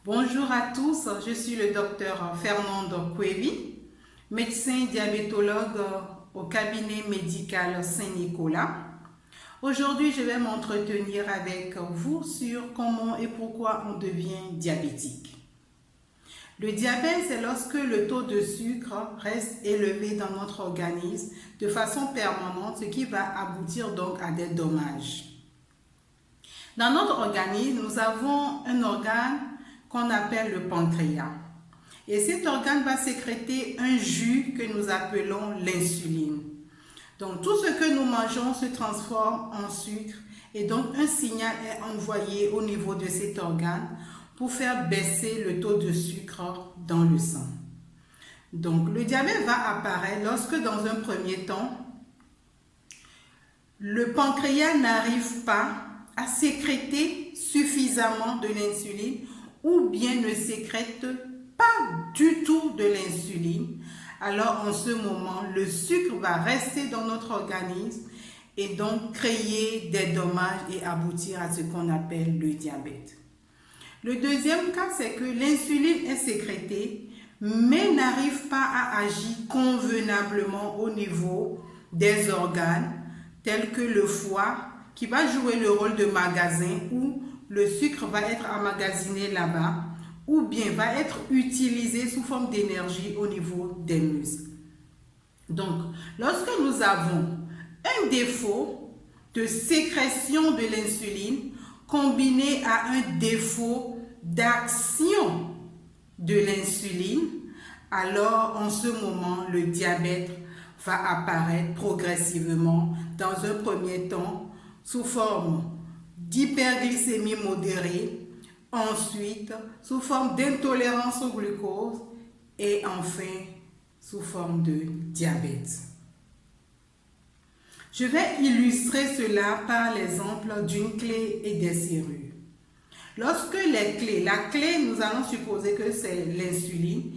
Bonjour à tous, je suis le docteur Fernando Cuevi, médecin diabétologue au cabinet médical Saint-Nicolas. Aujourd'hui, je vais m'entretenir avec vous sur comment et pourquoi on devient diabétique. Le diabète, c'est lorsque le taux de sucre reste élevé dans notre organisme de façon permanente, ce qui va aboutir donc à des dommages. Dans notre organisme, nous avons un organe qu'on appelle le pancréas. Et cet organe va sécréter un jus que nous appelons l'insuline. Donc tout ce que nous mangeons se transforme en sucre et donc un signal est envoyé au niveau de cet organe pour faire baisser le taux de sucre dans le sang. Donc le diabète va apparaître lorsque dans un premier temps, le pancréas n'arrive pas à sécréter suffisamment de l'insuline ou bien ne sécrète pas du tout de l'insuline. Alors en ce moment, le sucre va rester dans notre organisme et donc créer des dommages et aboutir à ce qu'on appelle le diabète. Le deuxième cas, c'est que l'insuline est sécrétée mais n'arrive pas à agir convenablement au niveau des organes tels que le foie qui va jouer le rôle de magasin où le sucre va être emmagasiné là-bas ou bien va être utilisé sous forme d'énergie au niveau des muscles. Donc, lorsque nous avons un défaut de sécrétion de l'insuline combiné à un défaut d'action de l'insuline, alors en ce moment, le diabète va apparaître progressivement dans un premier temps sous forme d'hyperglycémie modérée, ensuite sous forme d'intolérance au glucose et enfin sous forme de diabète. Je vais illustrer cela par l'exemple d'une clé et des serrures. Lorsque la clé, nous allons supposer que c'est l'insuline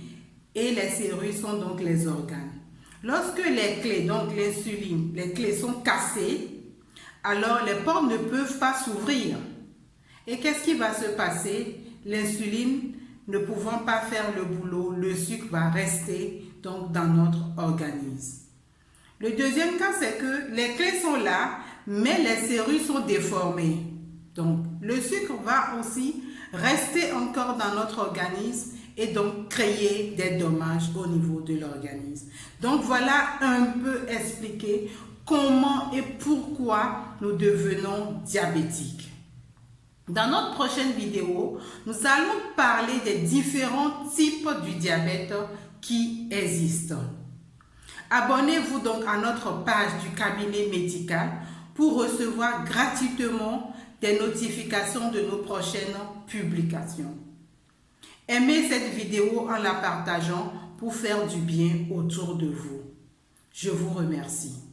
et les serrures sont donc les organes. Lorsque les clés, donc l'insuline, les clés sont cassées, alors les portes ne peuvent pas s'ouvrir. Et qu'est-ce qui va se passer? L'insuline ne pouvant pas faire le boulot, le sucre va rester donc dans notre organisme. Le deuxième cas, c'est que les clés sont là, mais les serrures sont déformées. Donc, le sucre va aussi rester encore dans notre organisme et donc créer des dommages au niveau de l'organisme. Donc, voilà un peu expliqué comment et pourquoi nous devenons diabétiques. Dans notre prochaine vidéo, nous allons parler des différents types du diabète qui existent. Abonnez-vous donc à notre page du cabinet médical pour recevoir gratuitement des notifications de nos prochaines publications. Aimez cette vidéo en la partageant pour faire du bien autour de vous. Je vous remercie.